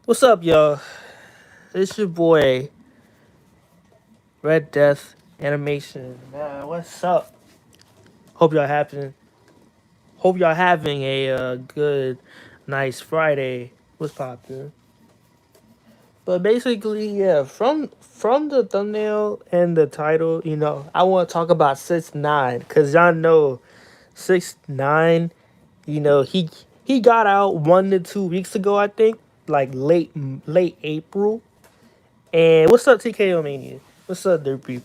What's up, y'all? It's your boy Red Death Animation. Man, what's up? Hope y'all having a good, nice Friday. What's poppin'? But basically, yeah, from the thumbnail and the title, I want to talk about 6ix9ine because y'all know 6ix9ine. He got out 1 to 2 weeks ago, I think, like late April. And what's up, TKO Mania? What's up, Derpy?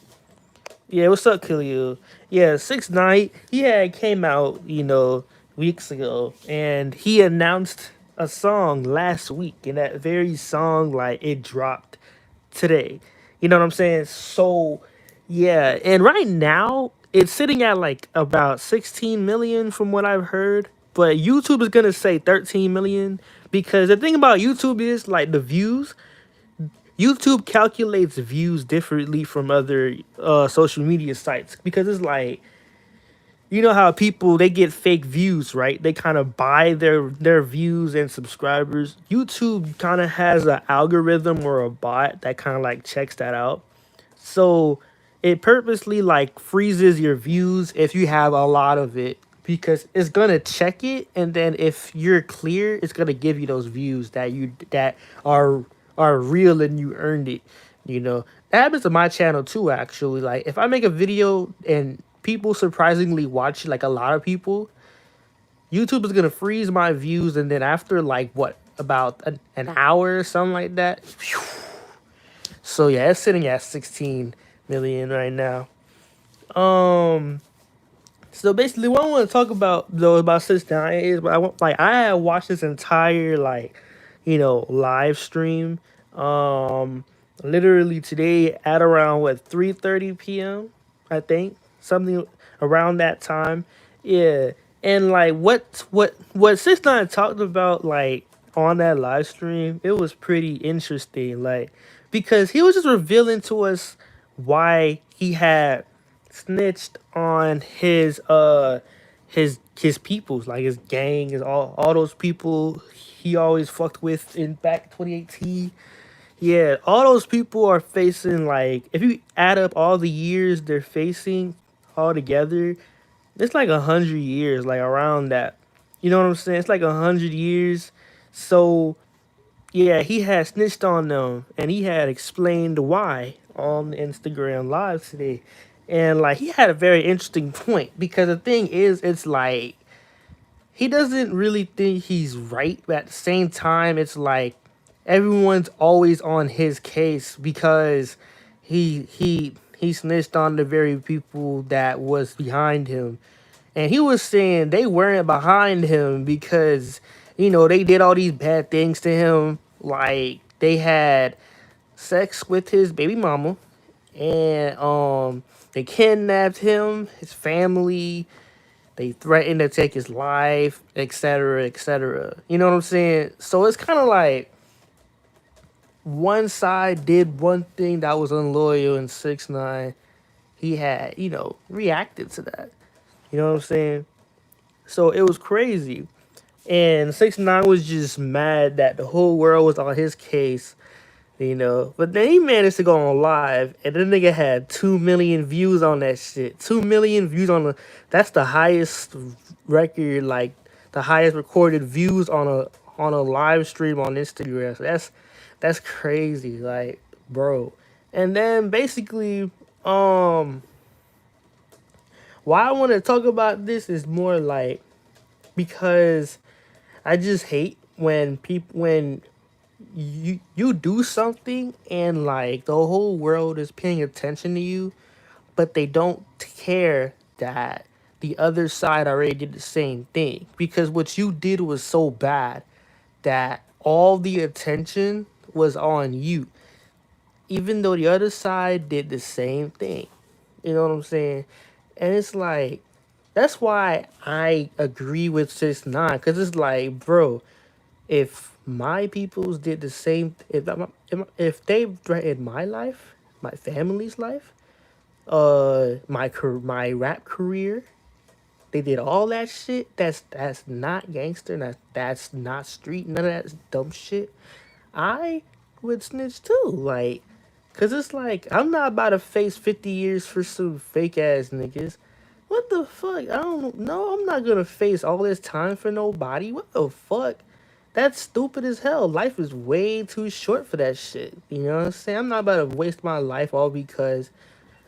Yeah, what's up, Khalil? Yeah, 6ix9ine, he had came out, weeks ago, and he announced a song last week, and that very song, like, it dropped today. You know what I'm saying? So, yeah, and right now it's sitting at like about 16 million from what I've heard, but YouTube is gonna say 13 million because the thing about YouTube is like the views. YouTube calculates views differently from other social media sites because it's like you know how people they get fake views, right? They kind of buy their views and subscribers. YouTube kind of has an algorithm or a bot that kind of like checks that out. So it purposely like freezes your views if you have a lot of it because it's gonna check it, and then if you're clear, it's gonna give you those views that are real and you earned it. That happens to my channel too. Actually, like if I make a video and people surprisingly watch, like a lot of people, YouTube is gonna freeze my views, and then after like what about an hour or something like that. So yeah, it's sitting at 16 million right now. Um, so basically, what I want to talk about though about 6ix9ine is, I had watched this entire like, live stream. Um, Literally today at around what 3:30 p.m. I think something around that time. Yeah, and like what 6ix9ine talked about like on that live stream, it was pretty interesting. Like because he was just revealing to us why he had snitched on his peoples, like his gang, his all those people he always fucked with in back 2018. Yeah, all those people are facing, like, if you add up all the years they're facing all together, it's like 100 years, like around that. You know what I'm saying? It's like 100 years. So yeah, he had snitched on them and he had explained why on Instagram Live today. And like he had a very interesting point because the thing is, it's like he doesn't really think he's right, but at the same time, it's like everyone's always on his case because he snitched on the very people that was behind him. And he was saying they weren't behind him because, they did all these bad things to him. Like they had sex with his baby mama, and they kidnapped him, his family, they threatened to take his life, etc., etc. You know what I'm saying? So it's kind of like one side did one thing that was unloyal, and 6ix9ine he had, reacted to that. You know what I'm saying? So it was crazy. And 6ix9ine was just mad that the whole world was on his case, But then he managed to go on live, and then nigga had 2 million views on that shit. 2 million views on that's the highest record, like the highest recorded views on a live stream on Instagram. So that's crazy, like, bro. And then basically, um, why I want to talk about this is more like because I just hate when you do something and like the whole world is paying attention to you, but they don't care that the other side already did the same thing because what you did was so bad that all the attention was on you, even though the other side did the same thing. You know what I'm saying? And it's like that's why I agree with 6ix9ine, because it's like, bro, if my peoples did the same, if they threatened my life, my family's life, my rap career, they did all that shit. That's not gangster. That's not street. None of that dumb shit. I would snitch too. Like, cause it's like I'm not about to face 50 years for some fake ass niggas. What the fuck? I don't know. I'm not gonna face all this time for nobody. What the fuck? That's stupid as hell. Life is way too short for that shit. You know what I'm saying? I'm not about to waste my life all because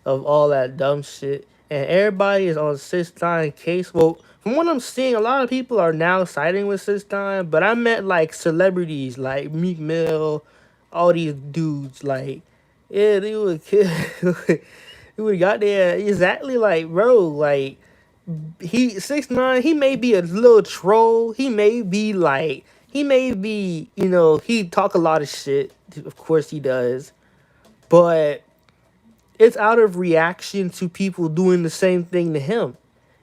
of all that dumb shit. And everybody is on 6ix9ine case. Well, from what I'm seeing, a lot of people are now siding with 6ix9ine, but I met like celebrities like Meek Mill, all these dudes. Like, yeah, they would kill. They would got there exactly like bro. Like he 6ix9ine. He may be a little troll. He may be he talk a lot of shit. Of course he does, but it's out of reaction to people doing the same thing to him.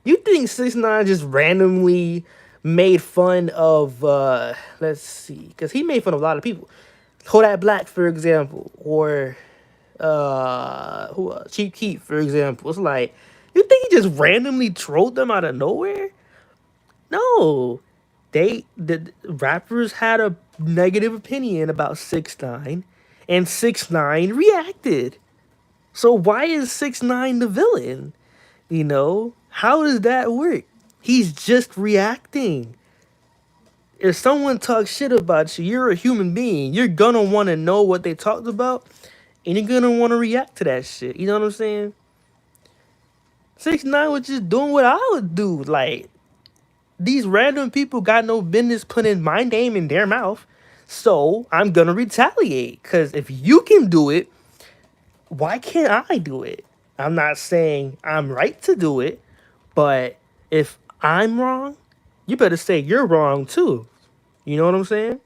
You think 6ix9ine just randomly made fun of let's see, because he made fun of a lot of people. Kodak Black, for example, or who Chief Keef, for example. It's like, you think he just randomly trolled them out of nowhere? No. The rappers had a negative opinion about 6ix9ine, and 6ix9ine reacted. So why is 6ix9ine the villain? How does that work? He's just reacting. If someone talks shit about you, you're a human being. You're gonna want to know what they talked about, and you're gonna want to react to that shit. You know what I'm saying? 6ix9ine was just doing what I would do. Like, these random people got no business putting my name in their mouth, so I'm gonna retaliate. Cause if you can do it, why can't I do it? I'm not saying I'm right to do it, but if I'm wrong, you better say you're wrong too. You know what I'm saying?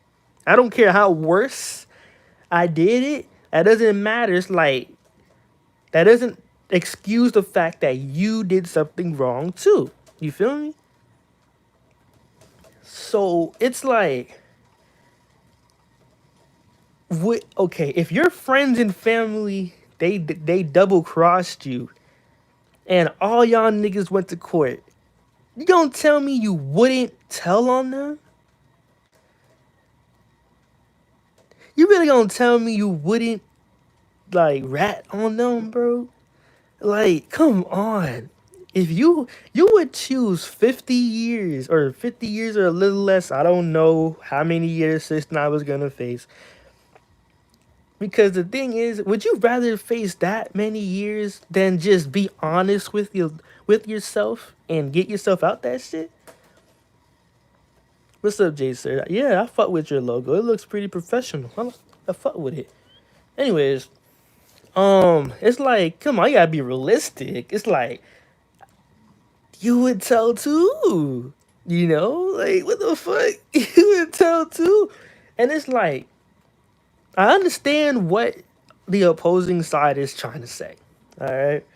I don't care how worse I did it. That doesn't matter. It's like, that doesn't excuse the fact that you did something wrong too. You feel me? So it's like, okay, if your friends and family they double crossed you, and all y'all niggas went to court, you gonna tell me you wouldn't tell on them? You really gonna tell me you wouldn't like rat on them, bro? Like, come on. If you would choose 50 years or 50 years or a little less, I don't know how many years 6ix9ine was gonna face. Because the thing is, would you rather face that many years than just be honest with yourself and get yourself out that shit? What's up, Jay sir? Yeah, I fuck with your logo. It looks pretty professional. I fuck with it. Anyways, it's like, come on, you gotta be realistic. It's like, you would tell too. Like, what the fuck? You would tell too. And it's like, I understand what the opposing side is trying to say. All right.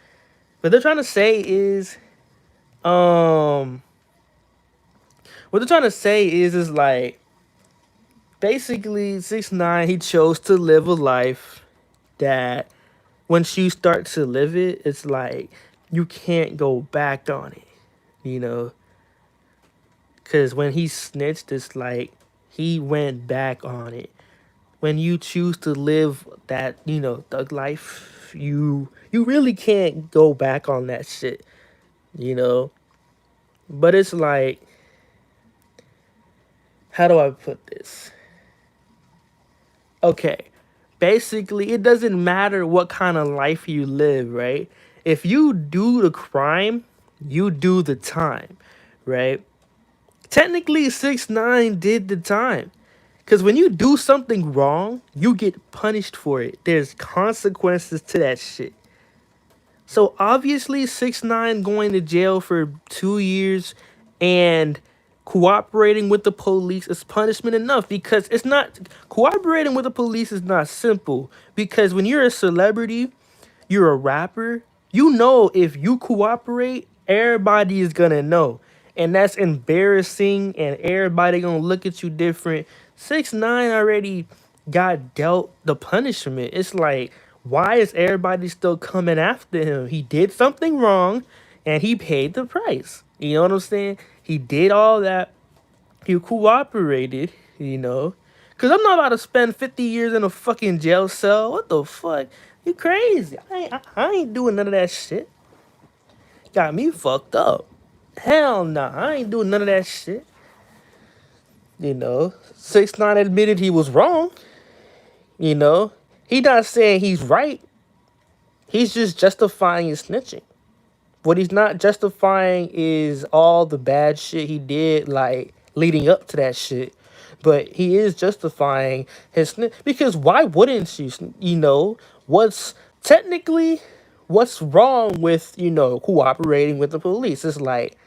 What they're trying to say is, um, what they're trying to say is like, basically 6ix9ine, he chose to live a life that once you start to live it, it's like you can't go back on it, you know? Because when he snitched, it's like he went back on it. When you choose to live that, thug life, you really can't go back on that shit, you know? But it's like, how do I put this? Okay, basically, it doesn't matter what kind of life you live, right? If you do the crime, you do the time, right? Technically, 6ix9ine did the time. Because when you do something wrong, you get punished for it. There's consequences to that shit. So obviously 6ix9ine going to jail for 2 years and cooperating with the police is punishment enough, because it's not, cooperating with the police is not simple, because when you're a celebrity, you're a rapper, if you cooperate, everybody is gonna know. And that's embarrassing, and everybody gonna look at you different. 6ix9ine already got dealt the punishment. It's like, why is everybody still coming after him? He did something wrong, and he paid the price. You know what I'm saying? He did all that. He cooperated, Cause I'm not about to spend 50 years in a fucking jail cell. What the fuck? You crazy? I ain't doing none of that shit. Got me fucked up. Hell nah, I ain't doing none of that shit. 6ix9ine admitted he was wrong. You know, he not saying he's right. He's just justifying his snitching. What he's not justifying is all the bad shit he did, like leading up to that shit. But he is justifying his snitch because why wouldn't you? What's technically what's wrong with cooperating with the police? It's like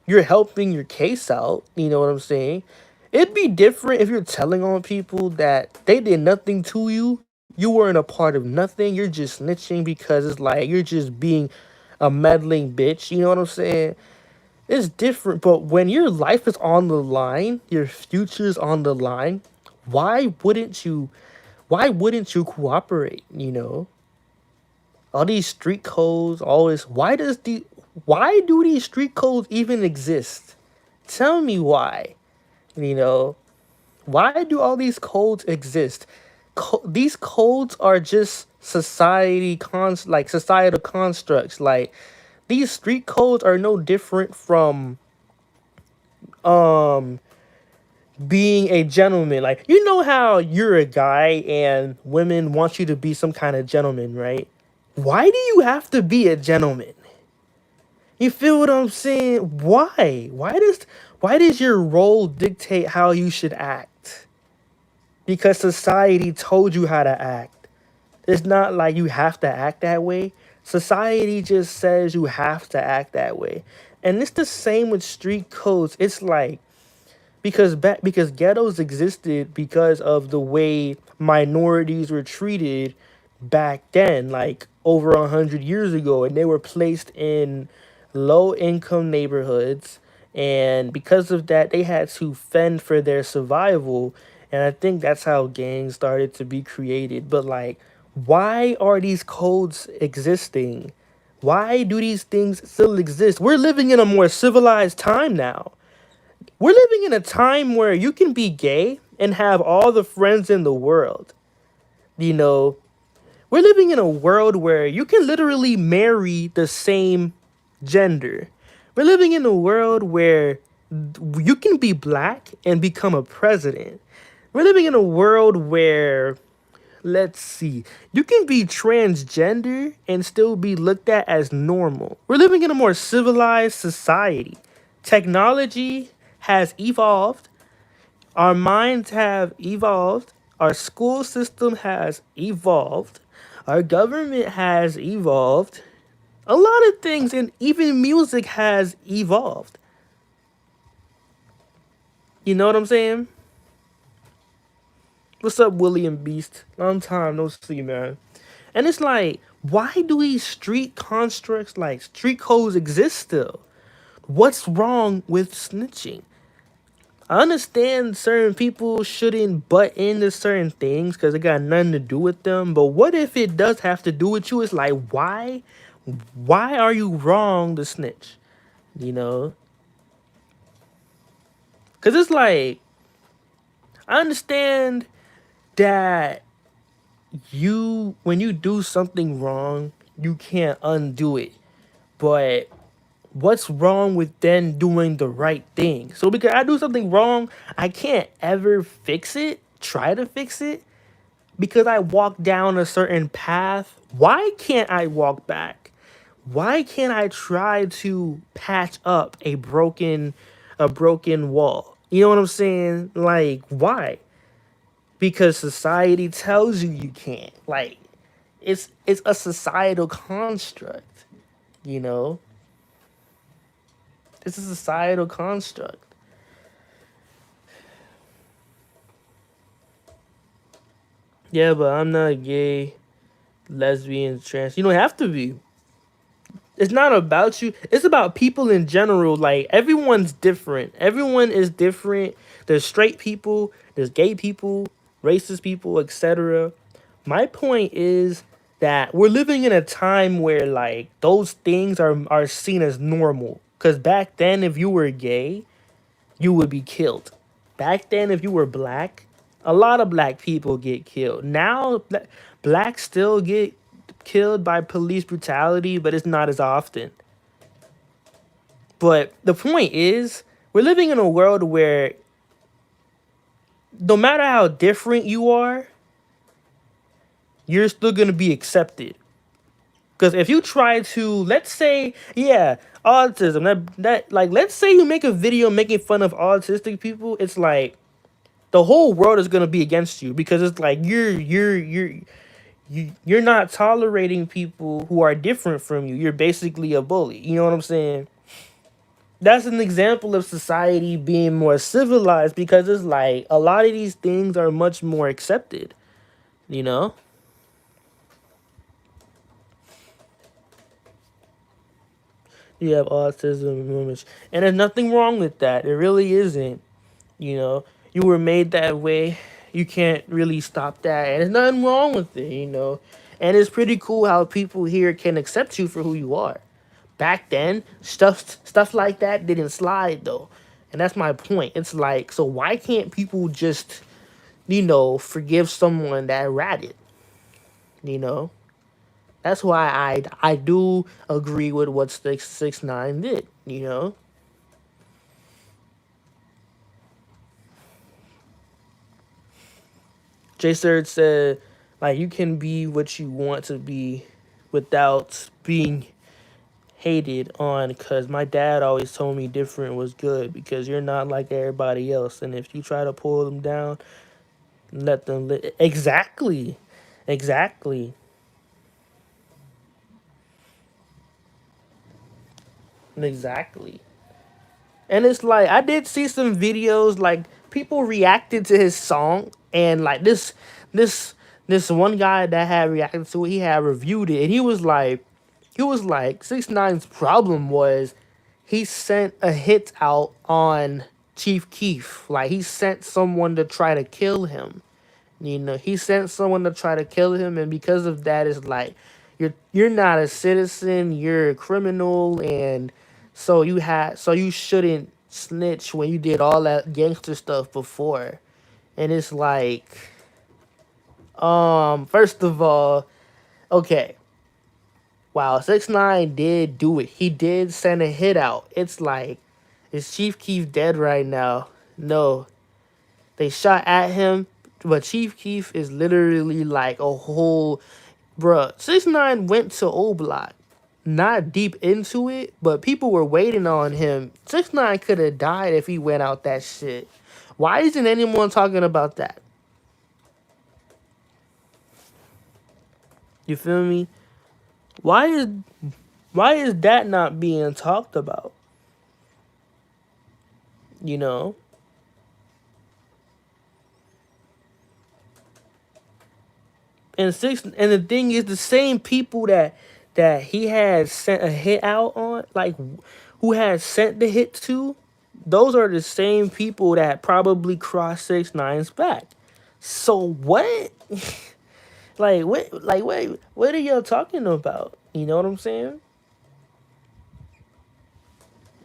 you're helping your case out. You know what I'm saying? It'd be different if you're telling on people that they did nothing to you. You weren't a part of nothing. You're just snitching because it's like you're just being a meddling bitch. You know what I'm saying? It's different. But when your life is on the line, your future's on the line, why wouldn't you? Why wouldn't you cooperate? All these street codes, all this. Why do these street codes even exist? Tell me why. You know, why do all these codes exist? These codes are just societal constructs. Like these street codes are no different from um being a gentleman. Like how you're a guy and women want you to be some kind of gentleman, right? Why do you have to be a gentleman? You feel what I'm saying? Why? Why does your role dictate how you should act? Because society told you how to act. It's not like you have to act that way. Society just says you have to act that way. And it's the same with street codes. It's like because ghettos existed because of the way minorities were treated back then, like over 100 years ago, and they were placed in low income neighborhoods, and because of that they had to fend for their survival. And I think that's how gangs started to be created. But like, why are these codes existing? Why do these things still exist? We're living in a more civilized time now. We're living in a time where you can be gay and have all the friends in the world. You know, we're living in a world where you can literally marry the same gender. We're living in a world where you can be black and become a president. We're living in a world where, let's see, you can be transgender and still be looked at as normal. We're living in a more civilized society. Technology has evolved. Our minds have evolved. Our school system has evolved. Our government has evolved. A lot of things, and even music has evolved. You know what I'm saying? What's up, William Beast? Long time no see, man. And it's like, why do these street constructs, like street codes, exist still? What's wrong with snitching? I understand certain people shouldn't butt into certain things because it got nothing to do with them. But what if it does have to do with you? It's like, why? Why are you wrong to snitch? You know? Because it's like, I understand that when you do something wrong, you can't undo it. But what's wrong with then doing the right thing? So because I do something wrong, I can't ever try to fix it, because I walked down a certain path. Why can't I walk back? Why can't I try to patch up a broken wall? You know what I'm saying? Like, why? Because society tells you can't. Like, it's a societal construct, you know? It's a societal construct. Yeah, but I'm not gay, lesbian, trans. You don't have to be. It's not about you. It's about people in general. Like, everyone's different. Everyone is different. There's straight people, there's gay people, racist people, etc. My point is that we're living in a time where like those things are seen as normal. Cause back then, if you were gay, you would be killed. Back then, if you were black, A lot of black people get killed. Now, blacks still get killed by police brutality, but it's not as often. But the point is, we're living in a world where no matter how different you are, you're still going to be accepted. Because if you try to, let's say, yeah, autism, like, let's say you make a video making fun of autistic people, it's like the whole world is going to be against you because it's like you're not tolerating people who are different from you. You're basically a bully. You know what I'm saying? That's an example of society being more civilized because it's like a lot of these things are much more accepted, you know? You have autism, and there's nothing wrong with that. There really isn't, you know? You were made that way. You can't really stop that. And there's nothing wrong with it, you know? And it's pretty cool how people here can accept you for who you are. Back then, stuff like that didn't slide though. And that's my point. It's like, so why can't people just, forgive someone that ratted, you know? That's why I do agree with what 6ix9ine did, you know? J Third said, like, you can be what you want to be without being hated on, because my dad always told me different was good because you're not like everybody else. And if you try to pull them down, let them exactly. Exactly. Exactly. And it's like I did see some videos like people reacted to his song, and like this this one guy that had reacted to it, he had reviewed it, and he was like 6ix9ine's problem was he sent a hit out on Chief Keef. Like he sent someone to try to kill him. He sent someone to try to kill him, and because of that, it's like you're not a citizen, you're a criminal, and so you shouldn't snitch when you did all that gangster stuff before. And it's like, first of all, okay, wow, 6ix9ine did do it. He did send a hit out. It's like, is Chief Keef dead right now? No, they shot at him, but Chief Keef is literally like a whole, bruh. 6ix9ine went to O Block, not deep into it, but people were waiting on him. 6ix9ine could have died if he went out that shit. Why isn't anyone talking about that? You feel me? Why is why is that not being talked about? You know? And the thing is, the same people that he had sent a hit out on, like who had sent the hit to, those are the same people that probably crossed 6ix9ine's back. So what? What are y'all talking about? You know what I'm saying?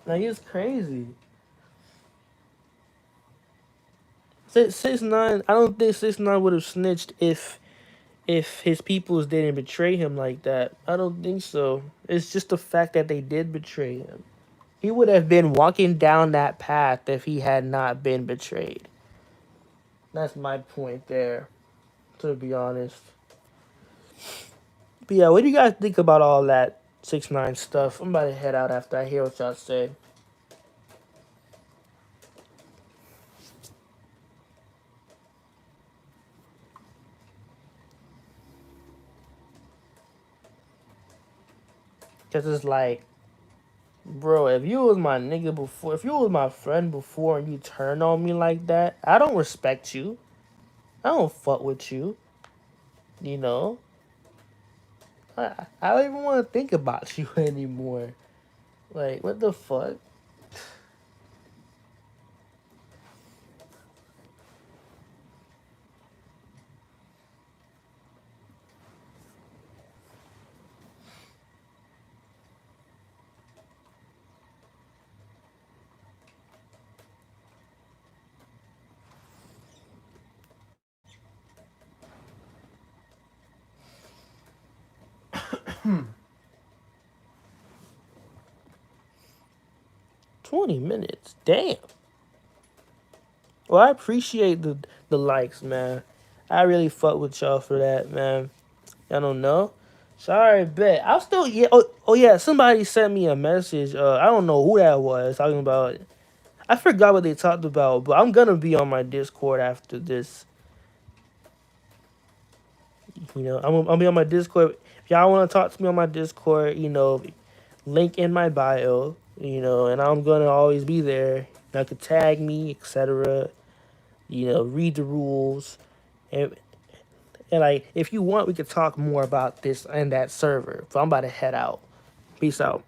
Like, it's crazy. 6ix9ine, I don't think 6ix9ine would have snitched if his peoples didn't betray him like that. I don't think so. It's just the fact that they did betray him. He would have been walking down that path if he had not been betrayed. That's my point there, to be honest. But yeah, what do you guys think about all that 6ix9ine stuff? I'm about to head out after I hear what y'all say. Cause it's like, bro, if you was my nigga before, if you was my friend before and you turn on me like that, I don't respect you. I don't fuck with you. You know? I don't even want to think about you anymore. Like, what the fuck? $20. Damn. Well, I appreciate the likes, man. I really fuck with y'all for that, man. I don't know. Sorry, bet. I'll still yeah. Oh yeah. Somebody sent me a message. I don't know who that was talking about. I forgot what they talked about, but I'm gonna be on my Discord after this. I'll be on my Discord. If y'all want to talk to me on my Discord, link in my bio. And I'm gonna always be there. Y'all could tag me, etc. Read the rules, and like if you want, we could talk more about this and that server. But I'm about to head out. Peace out.